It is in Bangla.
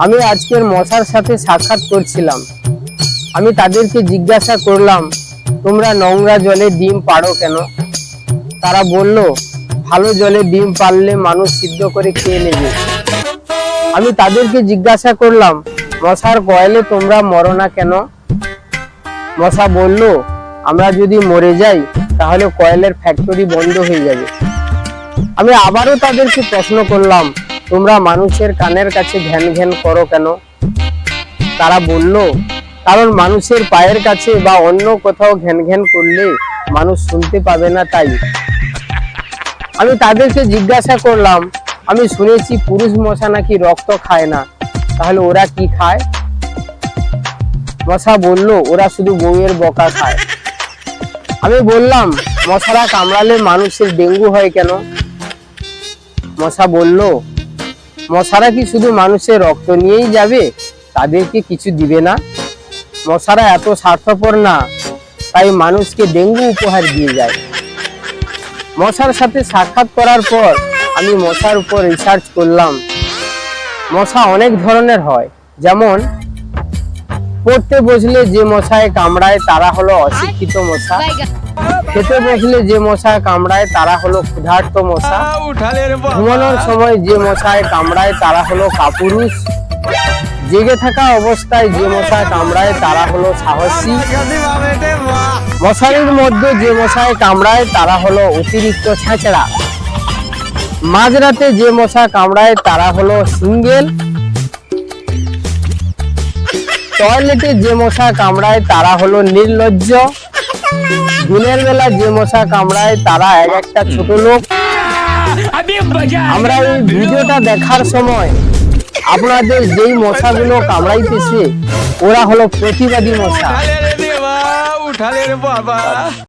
আমি আজকের মশার সাথে সাক্ষাৎ করছিলাম। আমি তাদেরকে জিজ্ঞাসা করলাম, তোমরা নোংরা জলে ডিম পাড়ো কেন? তারা বলল, ভালো জলে ডিম পারলে মানুষ সিদ্ধ করে খেয়ে নেবে। আমি তাদেরকে জিজ্ঞাসা করলাম, মশার কয়েলে তোমরা মরো না কেন? মশা বলল, আমরা যদি মরে যাই তাহলে কয়েলের ফ্যাক্টরি বন্ধ হয়ে যাবে। আমি আবারও তাদেরকে প্রশ্ন করলাম, তোমরা মানুষের কানের কাছে ঘ্যান ঘ্যান করো কেন? তারা বলল, কারণ মানুষের পায়ের কাছে বা অন্য কোথাও ঘ্যান ঘ্যান করলে মানুষ শুনতে পাবে না, তাই। আমি তাদেরকে জিজ্ঞাসা করলাম, আমি শুনেছি পুরুষ মশা নাকি রক্ত খায় না, তাহলে ওরা কি খায়? মশা বলল, ওরা শুধু বউয়ের বকা খায়। আমি বললাম, মশারা কামড়ালে মানুষের ডেঙ্গু হয় কেন? মশা বলল, মশারা কি শুধু মানুষের রক্ত নিয়েই যাবে, তাদেরকে কিছু দিবে না? মশারা এত স্বার্থপর না, তাই মানুষকে ডেঙ্গু উপহার দিয়ে যায়। মশার সাথে সাক্ষাৎ করার পর আমি মশার উপর রিসার্চ করলাম। মশা অনেক ধরনের হয়, যেমন পড়তে বসলে যে মশায় কামড়ায় তারা হলো অশিক্ষিত মশা, খেতে বসলে যে মশা কামড়ায় তারা হলো ক্ষুধার্ত মশা, ঘুমানোর সময় যে মশায় কামড়ায় তারা হলো কাপুরুষ, জেগে থাকা অবস্থায় যে মশা কামড়ায় তারা হলো সাহসী, মশারির মধ্যে যে মশায় কামড়ায় তারা হলো অতিরিক্ত ছেঁচড়া, মাঝরাতে যে মশা কামড়ায় তারা হলো সিঙ্গেল, টয়লেটে যে মশা কামড়ায় তারা হলো নির্লজ্জ, দিনের বেলা যে মশা কামড়ায় তারা এক একটা ছোট লোক। আমরা এই ভিডিওটা দেখার সময় আপনাদের যেই মশাগুলো কামড়াইতেছে ওরা হলো প্রতিবাদী মশা।